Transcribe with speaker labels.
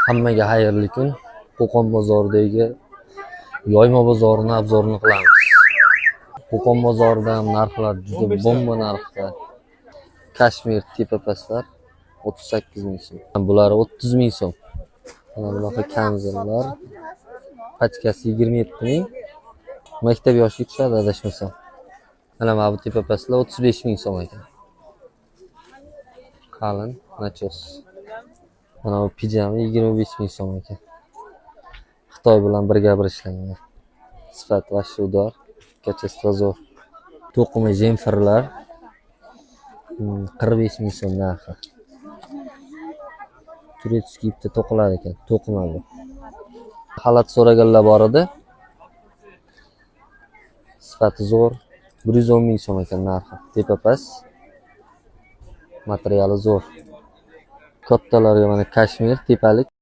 Speaker 1: Hammaga xayrli kun. Qo'qon bozoridagi yoyma bozorini obzorini qilamiz. Qo'qon bozorida narxlar juda bomba narxda. Kashmir tepapaslar 38 ming so'm. Bular 30 ming so'm. Mana bunaqa kamzullar pachkasi 27 ming. Maktab yoshiga tushadi adashmasam. Mana bu tepapaslar 35 ming so'm ekan. Qalin nachos. Mana bu pijama 25 ming so'm ekan. Xitoy bilan birga-bir ishlangan. Sifat va shudor, kачество zo'r. To'qima jemferlar 45 ming so'm narxi. Turetskiy bitta to'qilar ekan, to'qima bu. Xalat so'raganlar bor edi. Sifati zo'r, 110 ming so'm ekan narxi. Tepapas. Materiali zo'r. Kattalarga mana kashmir tepalik